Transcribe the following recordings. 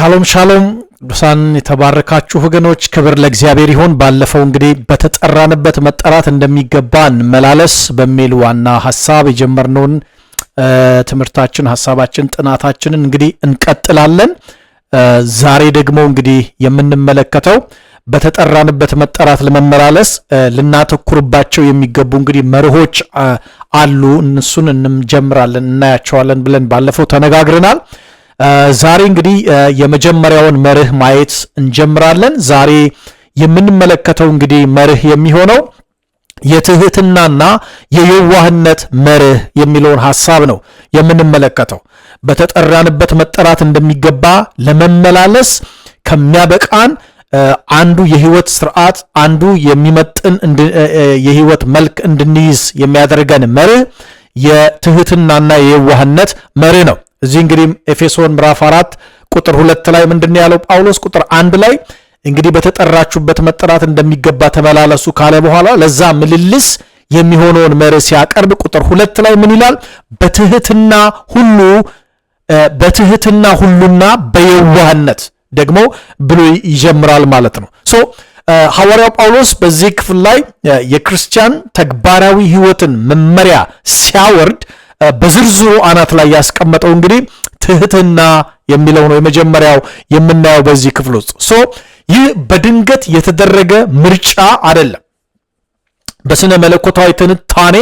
ሻሎም ሻሎም ቅዱሳን የተባረካችሁ ወገኖች ክብር ለእግዚአብሔር ይሁን። ባለፈው እንግዲህ በተጠራንበት መጠራት እንደሚገባ እንመላለስ በሚል ዋና ሐሳብ የጀመርነውን ትምህርታችን ሐሳባችን ጥናታችንን እንግዲህ እንቀጥላለን። ዛሬ ደግሞ እንግዲህ የምንመለከተው በተጠራንበት መጠራት ለመመላለስ ልናተኩርባቸው የሚገቡ እንግዲህ መርሆች አሉ። እነሱን እንጀምራለን እናያቸዋለን ብለን ባለፈው ተነጋግረናል። ዛሬ እንግዲህ የመጀመሪያውን መርህ ማየት እንጀምራለን። ዛሬ የምንመለከተው እንግዲህ መርህ የሚሆነው የትህትናና የየዋህነት መርህ የሚለውን ሐሳብ ነው የምንመለከተው። በተጠራንበት መጠራት እንደሚገባ ለመመላለስ ከሚያበቃን አንዱ የህይወት ስርዓት አንዱ የሚመጥን የህይወት መልክ እንድንይዝ የሚያደርገን መርህ የትህትናና የየዋህነት መርህ ነው። እዚህ እንግዲህ ኤፌሶን ምዕራፍ 4 ቁጥር 2 ላይ ምንድነው ያለው ጳውሎስ? ቁጥር 1 ላይ እንግዲህ በተጠራችሁበት መጠራት እንደሚገባ ተመላለሱ ካለ በኋላ ለዛ ምልልስ የሚሆነውን መርህ ሲያቀርብ ቁጥር 2 ላይ ምን ይላል? በትህትና ሁሉና በየዋህነት ደግሞ ብሎ ይጀምራል ማለት ነው። ሐዋርያው ጳውሎስ በዚህ ክፍል ላይ የክርስቲያን ተግባራዊ ህይወትን መመሪያ ሲያወርድ በዝርዝሩ አናት ላይ ያስቀመጠው እንግዲህ ትህትና የሚለው ነው የመጀመሪያው የምናየው በዚህ ክፍል ውስጥ። ይህ በድንገት የተደረገ ምርጫ አይደለም። በስነ መለኮታዊ ትንታኔ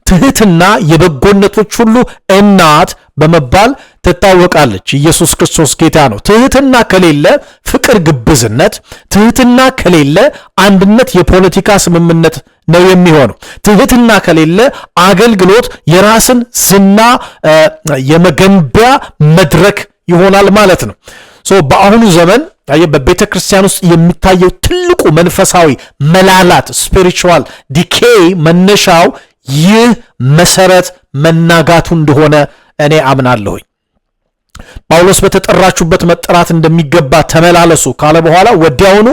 ትህትና የበጎነቶች ሁሉ እናት በመባል ትታወቃለች። ኢየሱስ ክርስቶስ ጌታ ነው። ትህትና ከሌለ ፍቅር ግብዝነት፣ ትህትና ከሌለ አንድነት የፖለቲካ ስምምነት ነው የሚሆነው። ትህትና ከሌለ አገልግሎት የራስን ዝና የመገንቢያ መድረክ ይሆናል ማለት ነው። በአሁኑ ዘመን በቤተ ክርስቲያን ውስጥ የሚታየው ትልቁ መንፈሳዊ መላላት ስፒሪቹዋል ዲኬይ መነሻው ይህ መሰረት መናጋቱ እንደሆነ እኔ አምናለሁኝ። ጳውሎስ በተጠራችሁበት መጠራት እንደሚገባ ተመላለሱ ካለ በኋላ ወዲያውኑ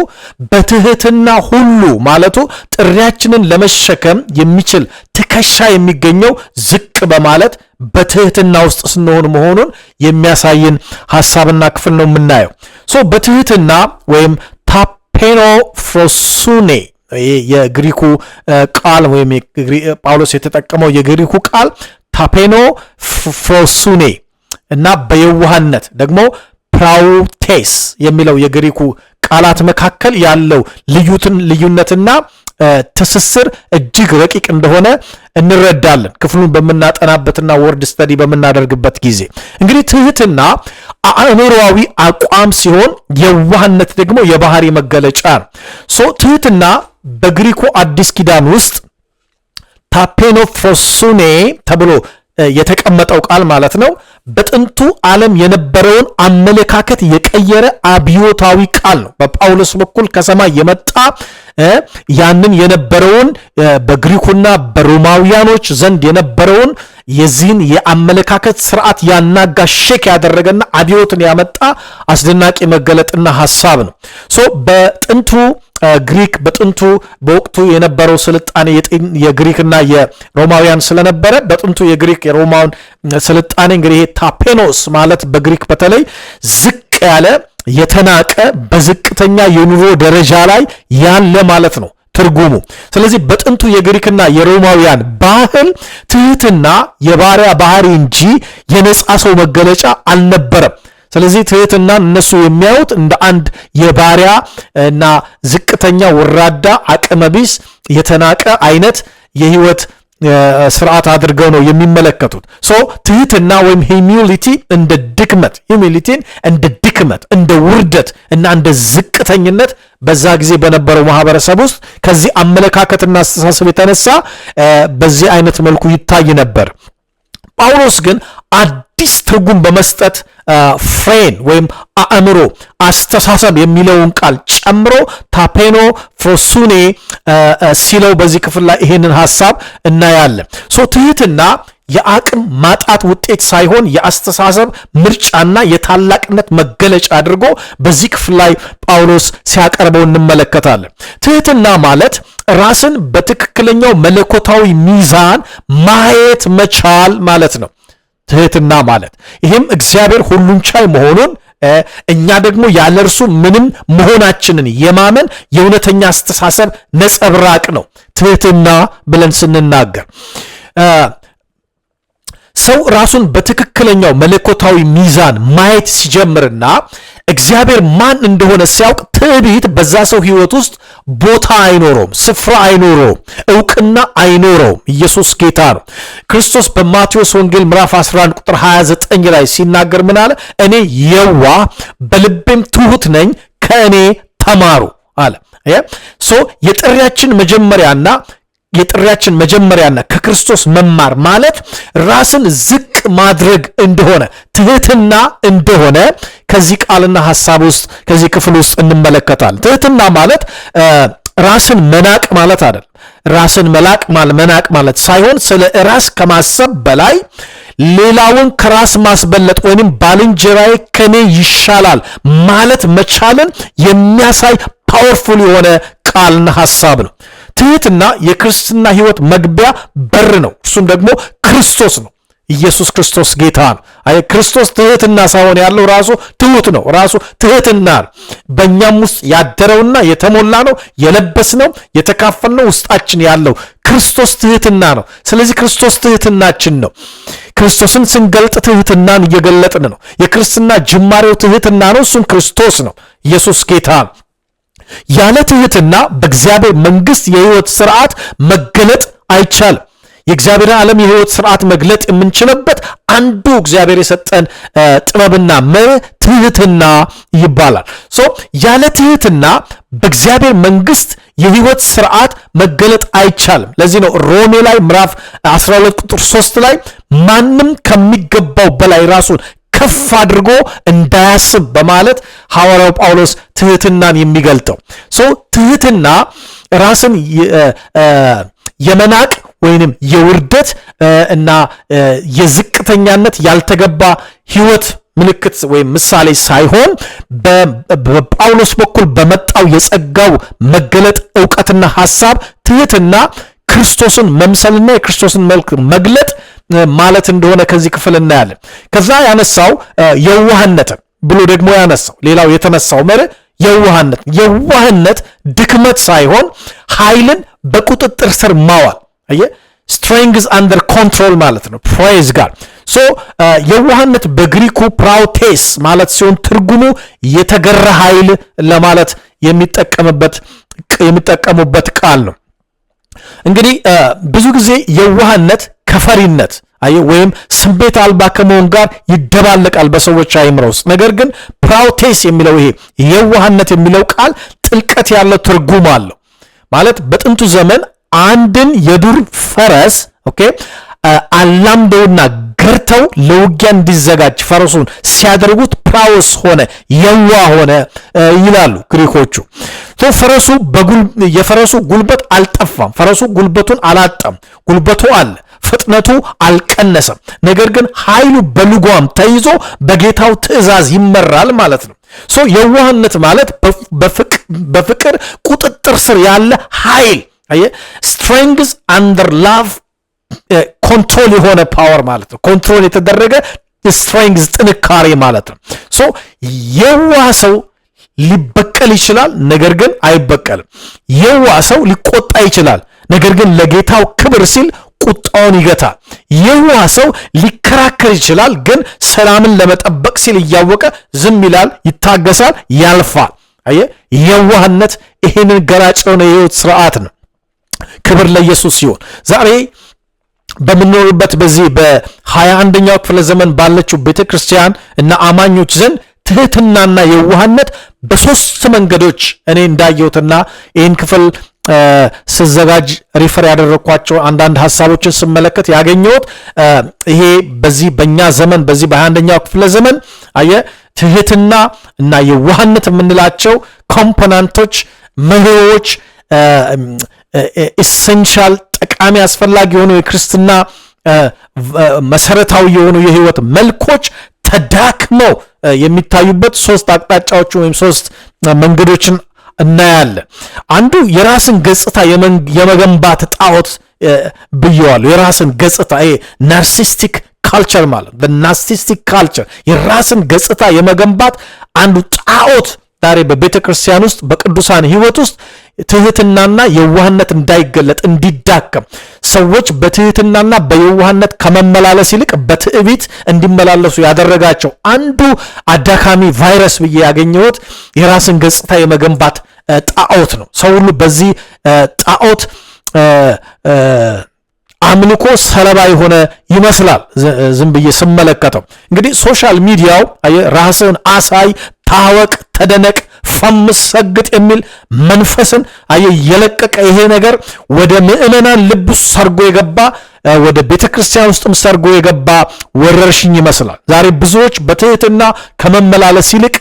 በትህትና ሁሉ ማለቱ ጥሪያችንን ለመሸከም የሚችል ትከሻ የሚገኘው ዝቅ በማለት በትህትና ውስጥ ስንሆን መሆኑን የሚያሳየን ሐሳብና ክፍል ነው የምናየው። በትህትና ወይም ታፔኖ ፍሮሱኔ የግሪኩ ቃል ወይም ጳውሎስ የተጠቀመው የግሪኩ ቃል ታፔኖ ፍሮሱኔ እና በየዋህነት ደግሞ ፕራውቴስ የሚለው የግሪኩ ቃላት መካከል ያለው ልዩነትና ትስስር እጅግ ረቂቅ እንደሆነ እንረዳለን ክፍሉን በመናጠናበትና ወርድ ስተዲ በመናደርግበት ጊዜ። እንግዲህ ትህትና አእምሮአዊ አቋም ሲሆን የዋህነት ደግሞ የባህሪ መገለጫ ነው። ትህትና በግሪኩ አዲስ ኪዳን ውስጥ ታፔኖ ፍሮሱኔ ተብሎ የተቀመጠው ቃል ማለት ነው። በጥንቱ ዓለም የነበረውን አመለካከት የቀየረ አብዮታዊ ቃል ነው። በጳውሎስ በኩል ከሰማይ የመጣ ያንን የነበረውን በግሪኩና በሮማውያኖች ዘንድ የነበረውን የዚህን የአመለካከት ስርዓት ያናጋ ሼክ ያደረገና አብዮትን ያመጣ አስደናቂ መገለጥና ሐሳብ ነው። በጥንቱ ግሪክ በወቅቱ የነበረው ስልጣኔ የግሪክና የሮማውያን ስለነበረ በጥንቱ የግሪክ የሮማውን ስልጣኔ እንግዲህ ታፔኖስ ማለት በግሪክ በተለይ ዝቅ ያለ የተናቀ በዝቅተኛ የኑሮ ደረጃ ላይ ያለ ማለት ነው ትርጉሙ። ስለዚህ በጥንቱ የግሪክና የሮማውያን ባህል ትህትና የባሪያ ባህሪ እንጂ የነጻ ሰው መገለጫ አልነበረም። ስለዚህ ትህትና እነሱ የሚያዩት እንደ አንድ የባሪያ እና ዝቅተኛ ወራዳ አቅመቢስ የተናቀ አይነት የህይወት ስርዓት አድርገው ነው የሚመለከቱት። ትህትና ወይም ሂዩሚሊቲ እንደ ድክመት እንደ ውርደት እና እንደ ዝቅተኝነት በዛ ጊዜ በነበረው ማህበረሰብ ውስጥ ከዚህ አመለካከትና አስተሳሰብ የተነሳ በዚህ አይነት መልኩ ይታይ ነበር። ጳውሎስ ግን አዲስ ትርጉም በመስጠት ፍሬን ወይም አእምሮ አስተሳሰብ የሚለውን ቃል ጨምሮ ታፔኖ ፍሮሱኔ ሲለው በዚህ ክፍል ላይ ይሄንን ሐሳብ እናያለን። ትህትና የአቅም ማጣት ውጤት ሳይሆን የአስተሳሰብ ምርጫና የታላቅነት መገለጫ አድርጎ በዚህ ክፍል ላይ ጳውሎስ ሲያቀርበው እንመለከታለን። ትህትና ማለት ራስን በትክክለኛው መለኮታዊ ሚዛን ማየት መቻል ማለት ነው። ትህትና ማለት ይህም እግዚአብሔር ሁሉን ቻይ መሆኑን እኛ ደግሞ ያለ እርሱ ምንም መሆናችንን የማመን የእውነተኛ አስተሳሰብ ነጸብራቅ ነው ትህትና ብለን ስንናገር። ሰው ራሱን በትክክለኛው መለኮታዊ ሚዛን ማየት ሲጀምርና እግዚአብሔር ማን እንደሆነ ሲያውቅ ትዕቢት በዛ ሰው ሕይወት ውስጥ ቦታ አይኖረውም፣ ስፍራ አይኖረውም፣ ዕውቅና አይኖረውም። ኢየሱስ ጌታ ነው። ክርስቶስ በማቴዎስ ወንጌል ምዕራፍ 11 ቁጥር 29 ላይ ሲናገር ምን አለ? እኔ የዋህ በልቤም ትሑት ነኝ፣ ከእኔ ተማሩ አለ። የጥሪያችን መጀመሪያና ከክርስቶስ መማር ማለት ራስን ዝቅ ማድረግ እንደሆነ ትህትና እንደሆነ ከዚህ ቃልና ሐሳብ ውስጥ ከዚህ ክፍል ውስጥ እንመለከታለን። ትህትና ማለት ራስን መናቅ ማለት አይደለም። ራስን መናቅ ማለት ሳይሆን ስለ ራስ ከማሰብ በላይ ሌላውን ከራስ ማስበለጥ ወይንም ባልንጀራዬ ከኔ ይሻላል ማለት መቻልን የሚያሳይ ፓወርፉል የሆነ ቃልና ሐሳብ ነው። ትህትና የክርስትና ሕይወት መግቢያ በር ነው። እሱም ደግሞ ክርስቶስ ነው። ኢየሱስ ክርስቶስ ጌታ ነው። ክርስቶስ ትህትና ሳይሆን ያለው ራሱ ትሁት ነው። ራሱ ትህትና ነው። በእኛም ውስጥ ያደረውና የተሞላ ነው፣ የለበስነው፣ የተካፈልነው ውስጣችን ያለው ክርስቶስ ትህትና ነው። ስለዚህ ክርስቶስ ትህትናችን ነው። ክርስቶስን ስንገልጥ ትህትናን እየገለጥን ነው። የክርስትና ጅማሬው ትህትና ነው። እሱም ክርስቶስ ነው። ኢየሱስ ጌታ ነው። ያለ ትህትና በእግዚአብሔር መንግሥት የሕይወት ስርዓት መገለጥ አይቻልም። የእግዚአብሔር ዓለም የሕይወት ስርዓት መግለጥ የምንችልበት አንዱ እግዚአብሔር የሰጠን ጥበብና መርህ ትህትና ይባላል። ያለ ትህትና በእግዚአብሔር መንግሥት የሕይወት ስርዓት መገለጥ አይቻልም። ለዚህ ነው ሮሜ ላይ ምዕራፍ 12 ቁጥር 3 ላይ ማንም ከሚገባው በላይ ራሱን ከፍ አድርጎ እንዳያስብ በማለት ሐዋርያው ጳውሎስ ትህትናን የሚገልጠው። ትህትና ራስን የመናቅ ወይንም የውርደት እና የዝቅተኛነት ያልተገባ ሕይወት ምልክት ወይም ምሳሌ ሳይሆን በጳውሎስ በኩል በመጣው የጸጋው መገለጥ ዕውቀትና ሐሳብ ትህትና ክርስቶስን መምሰልና የክርስቶስን መልክ መግለጥ ማለት እንደሆነ ከዚህ ክፍል እናያለን። ከዛ ያነሳው የዋህነትን ብሎ ደግሞ ያነሳው ሌላው የተነሳው መርህ የዋህነት ድክመት ሳይሆን ኃይልን በቁጥጥር ስር ማዋል strength under control ማለት ነው። ፕሬዝ ጋር የዋህነት በግሪኩ ፕራውቴስ ማለት ሲሆን ትርጉሙ የተገራ ኃይል ለማለት የሚጠቀሙበት ቃል ነው። እንግዲህ ብዙ ጊዜ የዋህነት ከፈሪነት ወይም ስሜት አልባ ከመሆን ጋር ይደባለቃል በሰዎች አእምሮ ውስጥ። ነገር ግን ፕራውቴስ የሚለው ይሄ የዋህነት የሚለው ቃል ጥልቀት ያለው ትርጉም አለው። ማለት በጥንቱ ዘመን አንድን የዱር ፈረስ አላምደውና ገርተው ለውጊያ እንዲዘጋጅ ፈረሱን ሲያደርጉት ፕራውስ ሆነ፣ የዋ ሆነ ይላሉ ግሪኮቹ። የፈረሱ ጉልበት አልጠፋም፣ ፈረሱ ጉልበቱን አላጣም፣ ጉልበቱ አለ፣ ፍጥነቱ አልቀነሰም። ነገር ግን ኃይሉ በልጓም ተይዞ በጌታው ትእዛዝ ይመራል ማለት ነው። የዋህነት ማለት በፍቅር ቁጥጥር ስር ያለ ኃይል strength under love ኮንትሮል የሆነ ፓወር ማለት ነው። ኮንትሮል የተደረገ strength ጥንካሬ ማለት ነው። የዋህ ሰው ሊበቀል ይችላል፣ ነገር ግን አይበቀልም። የዋህ ሰው ሊቆጣ ይችላል፣ ነገር ግን ለጌታው ክብር ሲል ቁጣውን ይገታል። የዋህ ሰው ሊከራከር ይችላል፣ ግን ሰላምን ለመጠበቅ ሲል እያወቀ ዝም ይላል፣ ይታገሳል፣ ያልፋል። የዋህነት ይሄንን ገራጭ የሆነ የሕይወት ስርዓት ነው። ክብር ለኢየሱስ ይሁን። ዛሬ በምንኖርበት በዚህ በ21ኛው ክፍለ ዘመን ባለችው ቤተክርስቲያን እና አማኞች ዘንድ ትህትናና የዋህነት በሶስት መንገዶች እኔ እንዳየሁትና ይህን ክፍል ስዘጋጅ ሪፈር ያደረኳቸው አንዳንድ ሐሳቦችን ስመለከት ያገኘሁት ይሄ በዚህ በእኛ ዘመን በዚህ በ21ኛው ክፍለ ዘመን ትህትና እና የዋህነት የምንላቸው ኮምፖነንቶች መሪዎች ኢሴንሻል ጠቃሚ አስፈላጊ የሆኑ የክርስትና መሰረታዊ የሆኑ የህይወት መልኮች ተዳክመው የሚታዩበት ሶስት አቅጣጫዎች ወይም ሶስት መንገዶችን እናያለን። አንዱ የራስን ገጽታ የመገንባት ጣዖት ብየዋለሁ። የራስን ገጽታ ናርሲስቲክ ካልቸር ማለት በናርሲሲስቲክ ካልቸር የራስን ገጽታ የመገንባት አንዱ ጣዖት ዛሬ በቤተ ክርስቲያን ውስጥ በቅዱሳን ሕይወት ውስጥ ትህትናና የዋህነት እንዳይገለጥ እንዲዳከም ሰዎች በትህትናና በየዋህነት ከመመላለስ ይልቅ በትዕቢት እንዲመላለሱ ያደረጋቸው አንዱ አዳካሚ ቫይረስ ብዬ ያገኘሁት የራስን ገጽታ የመገንባት ጣዖት ነው። ሰው ሁሉ በዚህ ጣዖት አምልኮ ሰለባ የሆነ ይመስላል ዝም ብዬ ስመለከተው። እንግዲህ ሶሻል ሚዲያው ራስን አሳይ፣ ታወቅ፣ ተደነቅ፣ ፈምስ፣ ሰግጥ የሚል መንፈስን የለቀቀ ይሄ ነገር ወደ ምዕመናን ልብ ሰርጎ የገባ ወደ ቤተክርስቲያን ውስጥም ሰርጎ የገባ ወረርሽኝ ይመስላል። ዛሬ ብዙዎች በትህትና ከመመላለስ ይልቅ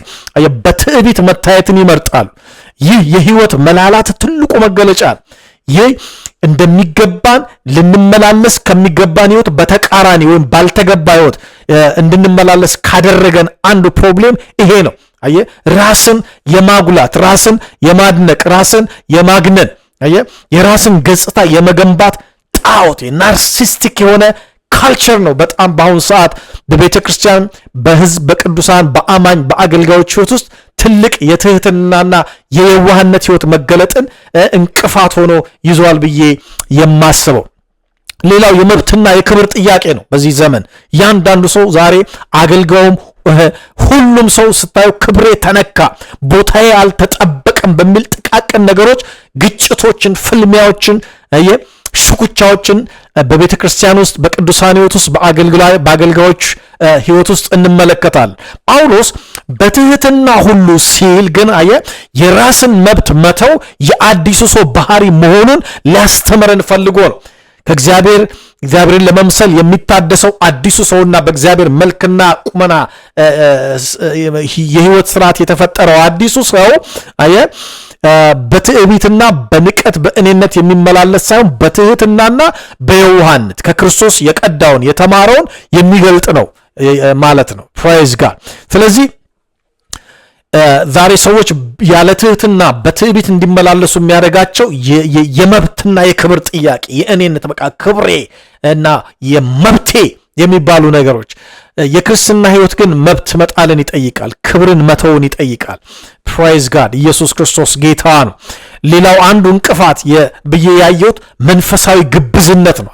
በትዕቢት መታየትን ይመርጣሉ። ይህ የህይወት መላላት ትልቁ መገለጫ ነው። ይህ እንደሚገባን ልንመላለስ ከሚገባን ህይወት በተቃራኒ ወይም ባልተገባ ህይወት እንድንመላለስ ካደረገን አንዱ ፕሮብሌም ይሄ ነው። ራስን የማጉላት፣ ራስን የማድነቅ፣ ራስን የማግነን፣ የራስን ገጽታ የመገንባት ጣዖት ናርሲስቲክ የሆነ ካልቸር ነው። በጣም በአሁኑ ሰዓት በቤተ ክርስቲያን፣ በህዝብ፣ በቅዱሳን፣ በአማኝ፣ በአገልጋዮች ህይወት ውስጥ ትልቅ የትህትናና የየዋህነት ህይወት መገለጥን እንቅፋት ሆኖ ይዟል ብዬ የማስበው ሌላው የመብትና የክብር ጥያቄ ነው። በዚህ ዘመን ያንዳንዱ ሰው ዛሬ አገልጋዩም ሁሉም ሰው ስታዩ ክብሬ ተነካ፣ ቦታዬ አልተጠበቀም በሚል ጥቃቅን ነገሮች ግጭቶችን፣ ፍልሚያዎችን፣ ሽኩቻዎችን በቤተ ክርስቲያን ውስጥ በቅዱሳን ህይወት ውስጥ በአገልጋዮች ህይወት ውስጥ እንመለከታለን። ጳውሎስ በትህትና ሁሉ ሲል ግን የራስን መብት መተው የአዲሱ ሰው ባህሪ መሆኑን ሊያስተምረን ፈልጎ ነው። እግዚአብሔርን ለመምሰል የሚታደሰው አዲሱ ሰውና በእግዚአብሔር መልክና ቁመና የህይወት ስርዓት የተፈጠረው አዲሱ ሰው በትዕቢትና በንቀት በእኔነት የሚመላለስ ሳይሆን በትህትናና በየዋህነት ከክርስቶስ የቀዳውን የተማረውን የሚገልጥ ነው ማለት ነው። ፕሬዝ ጋድ። ስለዚህ ዛሬ ሰዎች ያለ ትህትና በትዕቢት እንዲመላለሱ የሚያደርጋቸው የመብትና የክብር ጥያቄ፣ የእኔነት በቃ ክብሬ እና የመብቴ የሚባሉ ነገሮች። የክርስትና ህይወት ግን መብት መጣልን ይጠይቃል፣ ክብርን መተውን ይጠይቃል። ፕሬዝ ጋድ። ኢየሱስ ክርስቶስ ጌታ ነው። ሌላው አንዱ እንቅፋት ብዬ ያየሁት መንፈሳዊ ግብዝነት ነው።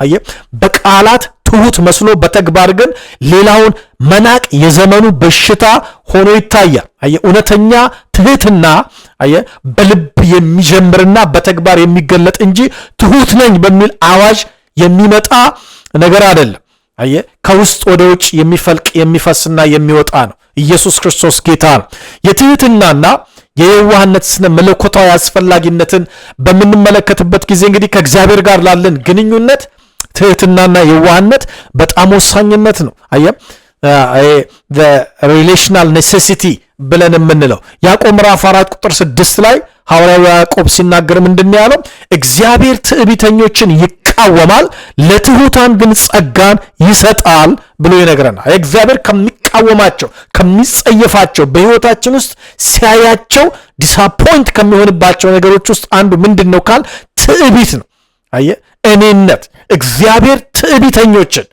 በቃላት ትሁት መስሎ በተግባር ግን ሌላውን መናቅ የዘመኑ በሽታ ሆኖ ይታያል። እውነተኛ ትህትና በልብ የሚጀምርና በተግባር የሚገለጥ እንጂ ትሁት ነኝ በሚል አዋጅ የሚመጣ ነገር አይደለም። ከውስጥ ወደ ውጭ የሚፈልቅ የሚፈስና የሚወጣ ነው። ኢየሱስ ክርስቶስ ጌታ ነው። የትህትናና የየዋህነት ስነ መለኮታዊ አስፈላጊነትን በምንመለከትበት ጊዜ እንግዲህ ከእግዚአብሔር ጋር ላለን ግንኙነት ትህትናና የዋህነት በጣም ወሳኝነት ነው። ሪሌሽናል ኔሴሲቲ ብለን የምንለው ያዕቆብ ምዕራፍ 4 ቁጥር 6 ላይ ሐዋርያው ያዕቆብ ሲናገር ምንድን ያለው? እግዚአብሔር ትዕቢተኞችን ይቃወማል፣ ለትሑታን ግን ጸጋን ይሰጣል ብሎ ይነግረናል። እግዚአብሔር ከሚቃወማቸው ከሚጸየፋቸው በህይወታችን ውስጥ ሲያያቸው ዲስአፖይንት ከሚሆንባቸው ነገሮች ውስጥ አንዱ ምንድን ነው ካል ትዕቢት ነው። እኔነት። እግዚአብሔር ትዕቢተኞችን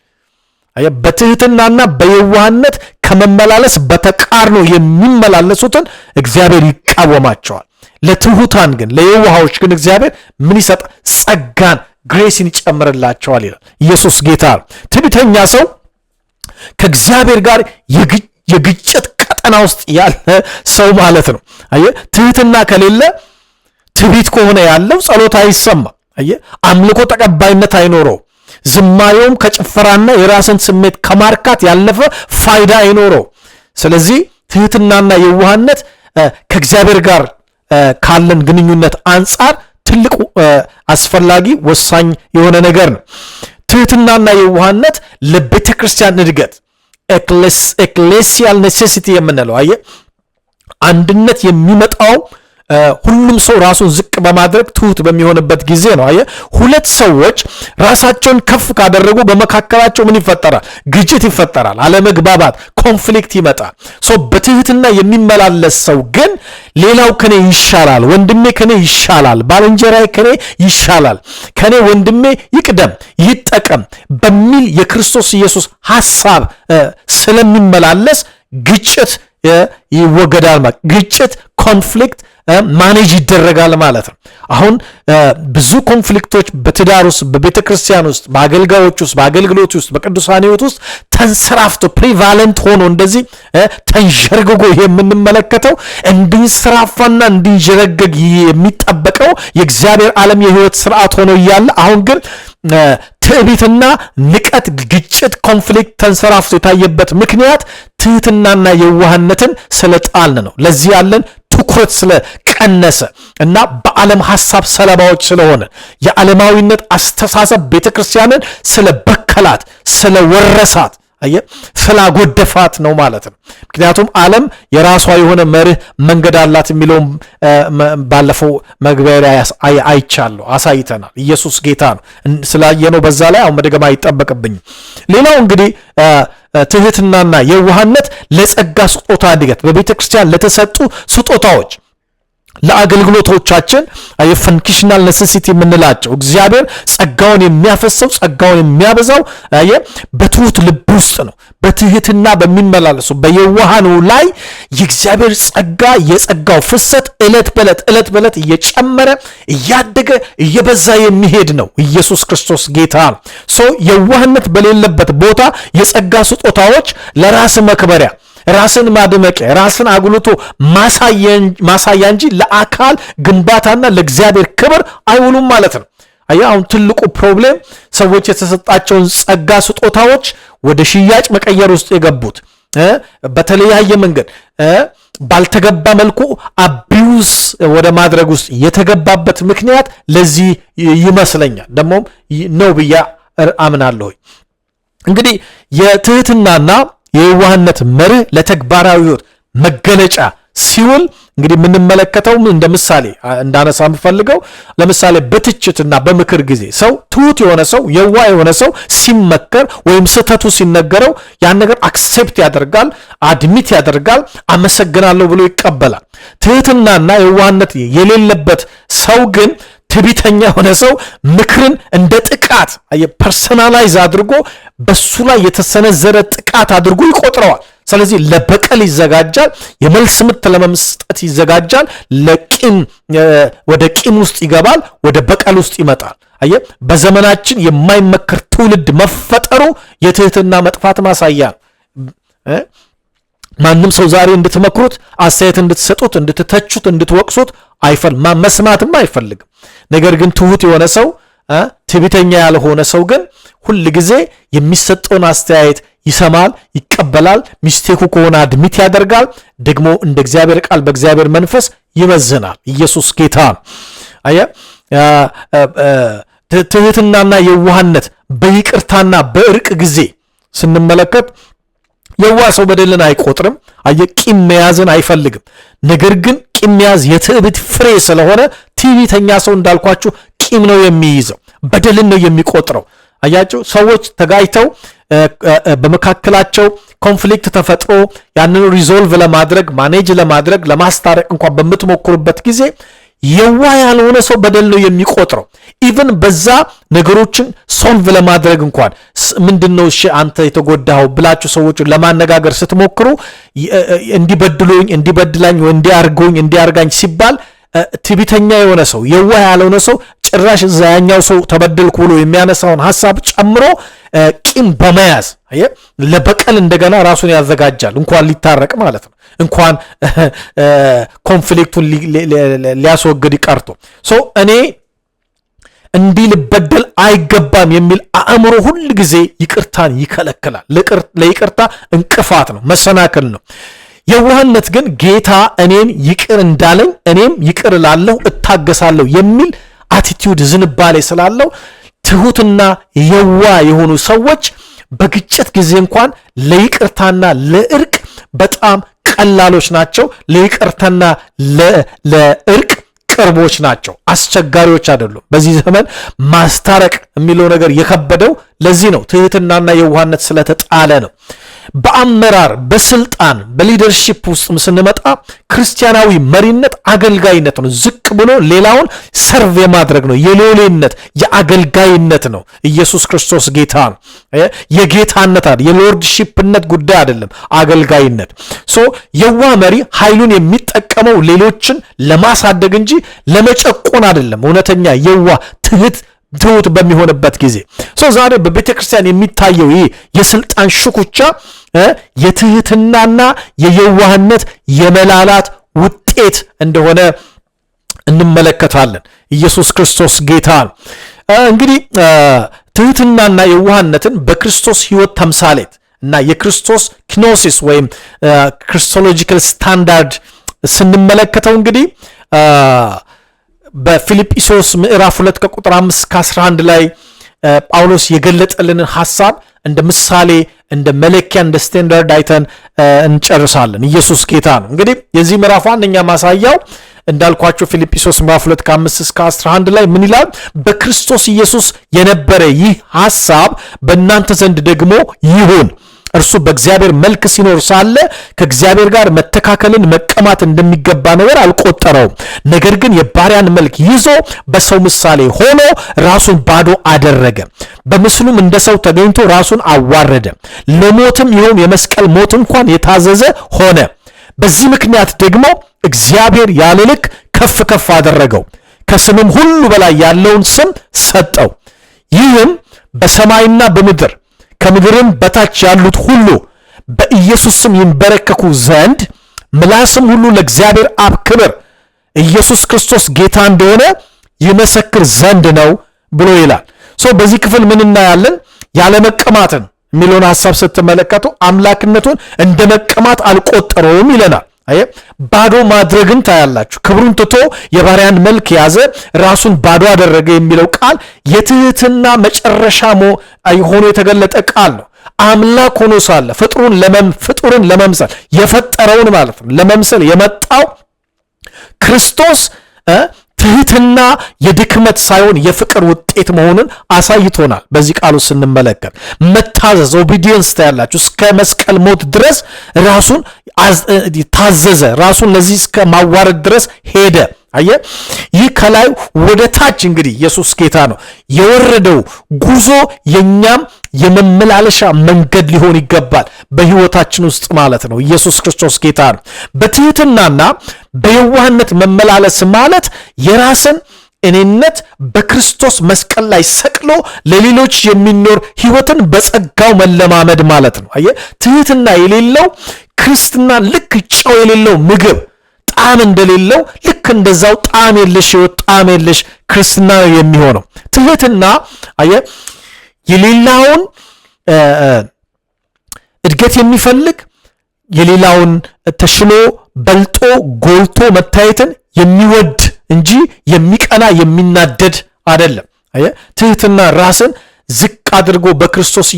በትህትናና በየዋህነት ከመመላለስ በተቃርኖ የሚመላለሱትን እግዚአብሔር ይቃወማቸዋል። ለትሑታን ግን ለየዋሃዎች ግን እግዚአብሔር ምን ይሰጣል? ጸጋን፣ ግሬስን ይጨምርላቸዋል ይላል። ኢየሱስ ጌታ ነው። ትዕቢተኛ ሰው ከእግዚአብሔር ጋር የግጭት ቀጠና ውስጥ ያለ ሰው ማለት ነው። ትህትና ከሌለ ትዕቢት ከሆነ ያለው ጸሎት አይሰማ፣ አምልኮ ተቀባይነት አይኖረው፣ ዝማሬውም ከጭፈራና የራስን ስሜት ከማርካት ያለፈ ፋይዳ አይኖረው። ስለዚህ ትህትናና የዋህነት ከእግዚአብሔር ጋር ካለን ግንኙነት አንጻር ትልቅ አስፈላጊ ወሳኝ የሆነ ነገር ነው። ትህትናና የዋህነት ለቤተ ክርስቲያን እድገት ኤክሌሲያል ኔሴሲቲ የምንለው አንድነት የሚመጣው ሁሉም ሰው ራሱን ዝቅ በማድረግ ትሁት በሚሆንበት ጊዜ ነው። አየ ሁለት ሰዎች ራሳቸውን ከፍ ካደረጉ በመካከላቸው ምን ይፈጠራል? ግጭት ይፈጠራል፣ አለመግባባት፣ ኮንፍሊክት ይመጣል። በትህትና የሚመላለስ ሰው ግን ሌላው ከኔ ይሻላል፣ ወንድሜ ከኔ ይሻላል፣ ባልንጀራዬ ከኔ ይሻላል፣ ከኔ ወንድሜ ይቅደም ይጠቀም በሚል የክርስቶስ ኢየሱስ ሐሳብ ስለሚመላለስ ግጭት ይወገዳል ማለት ግጭት ኮንፍሊክት ማኔጅ ይደረጋል ማለት ነው። አሁን ብዙ ኮንፍሊክቶች በትዳር ውስጥ በቤተ ክርስቲያን ውስጥ በአገልጋዮች ውስጥ በአገልግሎት ውስጥ በቅዱሳን ሕይወት ውስጥ ተንሰራፍቶ ፕሪቫለንት ሆኖ እንደዚህ ተንሸርግጎ የምንመለከተው እንዲንሰራፋና እንዲንጀረገግ የሚጠበቀው የእግዚአብሔር ዓለም የሕይወት ስርዓት ሆኖ እያለ አሁን ግን ትዕቢትና ንቀት፣ ግጭት፣ ኮንፍሊክት ተንሰራፍቶ የታየበት ምክንያት ትህትናና የዋህነትን ስለጣልን ነው። ለዚህ ያለን ትኩረት ስለቀነሰ እና በዓለም ሐሳብ ሰለባዎች ስለሆነ የዓለማዊነት አስተሳሰብ ቤተክርስቲያንን ስለበከላት ስለወረሳት ስላጎደፋት ነው ማለት ነው። ምክንያቱም ዓለም የራሷ የሆነ መርህ መንገድ አላት የሚለውም ባለፈው መግቢያ ላይ አይቻለሁ፣ አሳይተናል። ኢየሱስ ጌታ ነው ስላየነው በዛ ላይ አሁን መደገም አይጠበቅብኝም። ሌላው እንግዲህ ትህትናና የዋህነት ለጸጋ ስጦታ እድገት በቤተ ክርስቲያን ለተሰጡ ስጦታዎች ለአገልግሎቶቻችን የፈንክሽናል ኔሴሲቲ የምንላቸው እግዚአብሔር ጸጋውን የሚያፈሰው ጸጋውን የሚያበዛው በትሁት ልብ ውስጥ ነው። በትህትና በሚመላለሱ በየዋሃኑ ላይ የእግዚአብሔር ጸጋ የጸጋው ፍሰት ዕለት በዕለት እየጨመረ እያደገ እየበዛ የሚሄድ ነው። ኢየሱስ ክርስቶስ ጌታ ነው። የዋህነት በሌለበት ቦታ የጸጋ ስጦታዎች ለራስ መክበሪያ፣ ራስን ማድመቂያ፣ ራስን አጉልቶ ማሳያ እንጂ ለአካል ግንባታና ለእግዚአብሔር ክብር አይውሉም ማለት ነው። አሁን ትልቁ ፕሮብሌም ሰዎች የተሰጣቸውን ጸጋ ስጦታዎች ወደ ሽያጭ መቀየር ውስጥ የገቡት በተለያየ መንገድ ባልተገባ መልኩ አቢዩስ ወደ ማድረግ ውስጥ የተገባበት ምክንያት ለዚህ ይመስለኛል። ደግሞም ነው ብዬ አምናለሁ። እንግዲህ የትህትናና የዋህነት መርህ ለተግባራዊ ሕይወት መገለጫ ሲውል እንግዲህ የምንመለከተው እንደ ምሳሌ እንዳነሳ የምፈልገው ለምሳሌ በትችትና በምክር ጊዜ ሰው ትሁት የሆነ ሰው የዋህ የሆነ ሰው ሲመከር ወይም ስህተቱ ሲነገረው ያን ነገር አክሴፕት ያደርጋል፣ አድሚት ያደርጋል፣ አመሰግናለሁ ብሎ ይቀበላል። ትህትናና የዋህነት የሌለበት ሰው ግን ትዕቢተኛ የሆነ ሰው ምክርን እንደ ጥቃት ፐርሰናላይዝ አድርጎ በሱ ላይ የተሰነዘረ ጥቃት አድርጎ ይቆጥረዋል። ስለዚህ ለበቀል ይዘጋጃል፣ የመልስ ምት ለመስጠት ይዘጋጃል፣ ወደ ቂም ውስጥ ይገባል፣ ወደ በቀል ውስጥ ይመጣል። በዘመናችን የማይመከር ትውልድ መፈጠሩ የትህትና መጥፋት ማሳያ ነው። ማንም ሰው ዛሬ እንድትመክሩት፣ አስተያየት እንድትሰጡት፣ እንድትተቹት፣ እንድትወቅሱት መስማትም አይፈልግም። ነገር ግን ትሁት የሆነ ሰው ትዕቢተኛ ያልሆነ ሰው ግን ሁል ጊዜ የሚሰጠውን አስተያየት ይሰማል፣ ይቀበላል፣ ሚስቴኩ ከሆነ አድሚት ያደርጋል፣ ደግሞ እንደ እግዚአብሔር ቃል በእግዚአብሔር መንፈስ ይመዝናል። ኢየሱስ ጌታ ነው። ትህትናና የዋህነት በይቅርታና በእርቅ ጊዜ ስንመለከት የዋህ ሰው በደልን አይቆጥርም፣ ቂም መያዝን አይፈልግም። ነገር ግን ቂም መያዝ የትዕቢት ፍሬ ስለሆነ ትዕቢተኛ ሰው እንዳልኳችሁ ቂም ነው የሚይዘው፣ በደልን ነው የሚቆጥረው። አያችሁ፣ ሰዎች ተጋጭተው በመካከላቸው ኮንፍሊክት ተፈጥሮ ያንን ሪዞልቭ ለማድረግ ማኔጅ ለማድረግ ለማስታረቅ እንኳን በምትሞክሩበት ጊዜ የዋህ ያልሆነ ሰው በደል ነው የሚቆጥረው። ኢቭን በዛ ነገሮችን ሶልቭ ለማድረግ እንኳን ምንድነው እሺ አንተ የተጎዳው ብላችሁ ሰዎችን ለማነጋገር ስትሞክሩ እንዲበድሉኝ እንዲበድላኝ እንዲያርጉኝ እንዲያርጋኝ ሲባል ትዕቢተኛ የሆነ ሰው የዋህ ያልሆነ ሰው ጭራሽ እዛኛው ሰው ተበደልኩ ብሎ የሚያነሳውን ሐሳብ ጨምሮ ቂም በመያዝ ለበቀል እንደገና ራሱን ያዘጋጃል። እንኳን ሊታረቅ ማለት ነው፣ እንኳን ኮንፍሊክቱን ሊያስወግድ ይቀርቶ እኔ እንዲህ ልበደል አይገባም የሚል አእምሮ ሁል ጊዜ ይቅርታን ይከለክላል። ለይቅርታ እንቅፋት ነው፣ መሰናክል ነው። የዋህነት ግን ጌታ እኔን ይቅር እንዳለኝ እኔም ይቅር እላለሁ እታገሳለሁ የሚል አቲቲዩድ ዝንባሌ ስላለው ትሁትና የዋህ የሆኑ ሰዎች በግጭት ጊዜ እንኳን ለይቅርታና ለእርቅ በጣም ቀላሎች ናቸው። ለይቅርታና ለእርቅ ቅርቦች ናቸው። አስቸጋሪዎች አይደሉም። በዚህ ዘመን ማስታረቅ የሚለው ነገር የከበደው ለዚህ ነው። ትህትናና የዋህነት ስለተጣለ ነው። በአመራር በስልጣን በሊደርሺፕ ውስጥ ስንመጣ ክርስቲያናዊ መሪነት አገልጋይነት ነው። ዝቅ ብሎ ሌላውን ሰርቭ የማድረግ ነው። የሎሌነት የአገልጋይነት ነው። ኢየሱስ ክርስቶስ ጌታ ነው። የጌታነት አይደል፣ የሎርድሺፕነት ጉዳይ አይደለም፣ አገልጋይነት። የዋህ መሪ ኃይሉን የሚጠቀመው ሌሎችን ለማሳደግ እንጂ ለመጨቆን አይደለም። እውነተኛ የዋህ ትሁት በሚሆንበት ጊዜ ዛሬ በቤተ ክርስቲያን የሚታየው ይህ የስልጣን ሽኩቻ የትህትናና የየዋህነት የመላላት ውጤት እንደሆነ እንመለከታለን። ኢየሱስ ክርስቶስ ጌታ ነው። እንግዲህ ትህትናና የዋህነትን በክርስቶስ ሕይወት ተምሳሌት እና የክርስቶስ ኪኖሲስ ወይም ክሪስቶሎጂካል ስታንዳርድ ስንመለከተው እንግዲህ በፊልጵስዩስ ምዕራፍ 2 ከቁጥር 5 እስከ 11 ላይ ጳውሎስ የገለጠልንን ሐሳብ እንደ ምሳሌ እንደ መለኪያ እንደ ስታንዳርድ አይተን እንጨርሳለን። ኢየሱስ ጌታ ነው። እንግዲህ የዚህ ምዕራፍ ዋነኛ ማሳያው እንዳልኳቸው ፊልጵስዩስ ምዕራፍ 2 ከ5 እስከ 11 ላይ ምን ይላል? በክርስቶስ ኢየሱስ የነበረ ይህ ሐሳብ በእናንተ ዘንድ ደግሞ ይሁን። እርሱ በእግዚአብሔር መልክ ሲኖር ሳለ ከእግዚአብሔር ጋር መተካከልን መቀማት እንደሚገባ ነገር አልቆጠረውም። ነገር ግን የባሪያን መልክ ይዞ በሰው ምሳሌ ሆኖ ራሱን ባዶ አደረገ። በምስሉም እንደ ሰው ተገኝቶ ራሱን አዋረደ፣ ለሞትም ይሁን የመስቀል ሞት እንኳን የታዘዘ ሆነ። በዚህ ምክንያት ደግሞ እግዚአብሔር ያለ ልክ ከፍ ከፍ አደረገው፣ ከስምም ሁሉ በላይ ያለውን ስም ሰጠው። ይህም በሰማይና በምድር ከምድርም በታች ያሉት ሁሉ በኢየሱስ ስም ይንበረከኩ ዘንድ ምላስም ሁሉ ለእግዚአብሔር አብ ክብር ኢየሱስ ክርስቶስ ጌታ እንደሆነ ይመሰክር ዘንድ ነው ብሎ ይላል። በዚህ ክፍል ምን እናያለን? ያለመቀማትን የሚለውን ሐሳብ ስትመለከቱ አምላክነቱን እንደ መቀማት አልቆጠረውም ይለናል። ባዶ ማድረግን ታያላችሁ። ክብሩን ትቶ የባሪያን መልክ ያዘ፣ ራሱን ባዶ አደረገ የሚለው ቃል የትህትና መጨረሻ ሆኖ የተገለጠ ቃል ነው። አምላክ ሆኖ ሳለ ፍጡርን ለመምሰል የፈጠረውን ማለት ነው ለመምሰል የመጣው ክርስቶስ ትህትና የድክመት ሳይሆን የፍቅር ውጤት መሆኑን አሳይቶናል። በዚህ ቃሉ ስንመለከት መታዘዝ ኦቢዲየንስ ታያላችሁ። እስከ መስቀል ሞት ድረስ ራሱን ታዘዘ። ራሱን ለዚህ እስከ ማዋረድ ድረስ ሄደ። ይህ ከላይ ወደ ታች እንግዲህ ኢየሱስ ጌታ ነው የወረደው ጉዞ የኛም የመመላለሻ መንገድ ሊሆን ይገባል በህይወታችን ውስጥ ማለት ነው። ኢየሱስ ክርስቶስ ጌታ ነው። በትህትናና በየዋህነት መመላለስ ማለት የራስን እኔነት በክርስቶስ መስቀል ላይ ሰቅሎ ለሌሎች የሚኖር ህይወትን በጸጋው መለማመድ ማለት ነው። ትህትና የሌለው ክርስትና ልክ ጨው የሌለው ምግብ ጣዕም እንደሌለው ልክ እንደዛው ጣዕም የለሽ ህይወት ጣዕም የለሽ ክርስትና ነው የሚሆነው። ትህትና የሌላውን እድገት የሚፈልግ የሌላውን ተሽሎ በልጦ ጎልቶ መታየትን የሚወድ እንጂ የሚቀና የሚናደድ አይደለም። ትህትና ራስን ዝቅ አድርጎ በክርስቶስ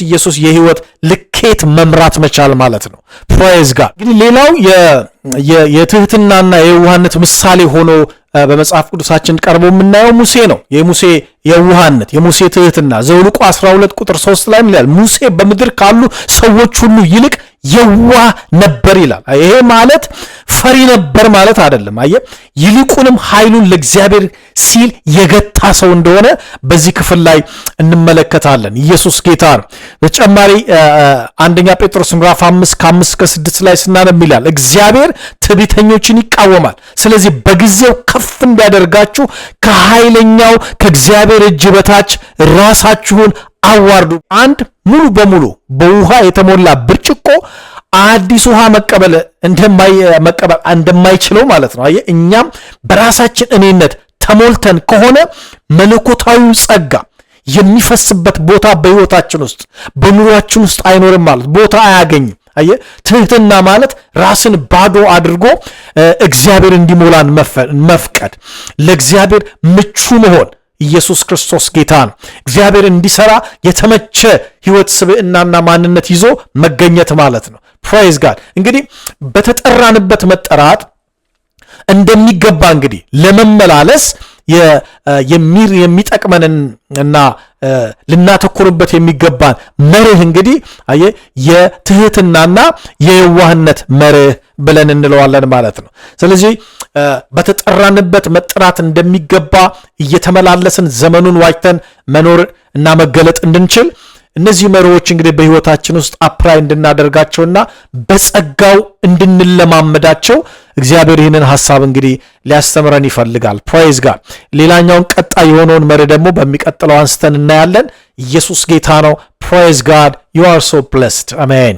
ኢየሱስ የህይወት ልኬት መምራት መቻል ማለት ነው። ፕሬዝ ጋድ። እንግዲህ ሌላው የትህትናና የዋህነት ምሳሌ ሆኖ በመጽሐፍ ቅዱሳችን ቀርቦ የምናየው ሙሴ ነው። የሙሴ የዋህነት የሙሴ ትህትና ዘኍልቍ 12 ቁጥር 3 ላይ ይላል ሙሴ በምድር ካሉ ሰዎች ሁሉ ይልቅ የዋህ ነበር ይላል። ይሄ ማለት ፈሪ ነበር ማለት አይደለም። ይልቁንም ኃይሉን ለእግዚአብሔር ሲል የገታ ሰው እንደሆነ በዚህ ክፍል ላይ እንመለከታለን። ኢየሱስ ጌታ ነው። በተጨማሪ አንደኛ ጴጥሮስ ምዕራፍ 5 ከ5 እስከ 6 ላይ ስናነብ ይላል እግዚአብሔር ትዕቢተኞችን ይቃወማል፣ ስለዚህ በጊዜው ከፍ እንዲያደርጋችሁ ከኃይለኛው ከእግዚአብሔር እጅ በታች ራሳችሁን አዋርዱ። አንድ ሙሉ በሙሉ በውሃ የተሞላ ብርጭቆ አዲስ ውሃ መቀበል እንደማይችለው ማለት ነው። እኛም በራሳችን እኔነት ተሞልተን ከሆነ መለኮታዊው ጸጋ የሚፈስበት ቦታ በህይወታችን ውስጥ በኑሯችን ውስጥ አይኖርም ማለት ቦታ አያገኝም። ትህትና ማለት ራስን ባዶ አድርጎ እግዚአብሔር እንዲሞላን መፍቀድ፣ ለእግዚአብሔር ምቹ መሆን። ኢየሱስ ክርስቶስ ጌታ ነው። እግዚአብሔር እንዲሰራ የተመቸ ህይወት ስብዕናና ማንነት ይዞ መገኘት ማለት ነው። ፕሬዝ ጋድ። እንግዲህ በተጠራንበት መጠራት እንደሚገባ እንግዲህ ለመመላለስ የሚጠቅመንን እና ልናተኩርበት የሚገባን መርህ እንግዲህ የትህትናና የየዋህነት መርህ ብለን እንለዋለን ማለት ነው። ስለዚህ በተጠራንበት መጠራት እንደሚገባ እየተመላለስን ዘመኑን ዋጅተን መኖር እና መገለጥ እንድንችል እነዚህ መርሆች እንግዲህ በህይወታችን ውስጥ አፕላይ እንድናደርጋቸውና በጸጋው እንድንለማመዳቸው እግዚአብሔር ይህንን ሐሳብ እንግዲህ ሊያስተምረን ይፈልጋል። ፕሬዝ ጋድ። ሌላኛውን ቀጣይ የሆነውን መርህ ደግሞ በሚቀጥለው አንስተን እናያለን። ኢየሱስ ጌታ ነው። ፕሬዝ ጋድ። ዩ አር ሶ ብሌስድ። አሜን።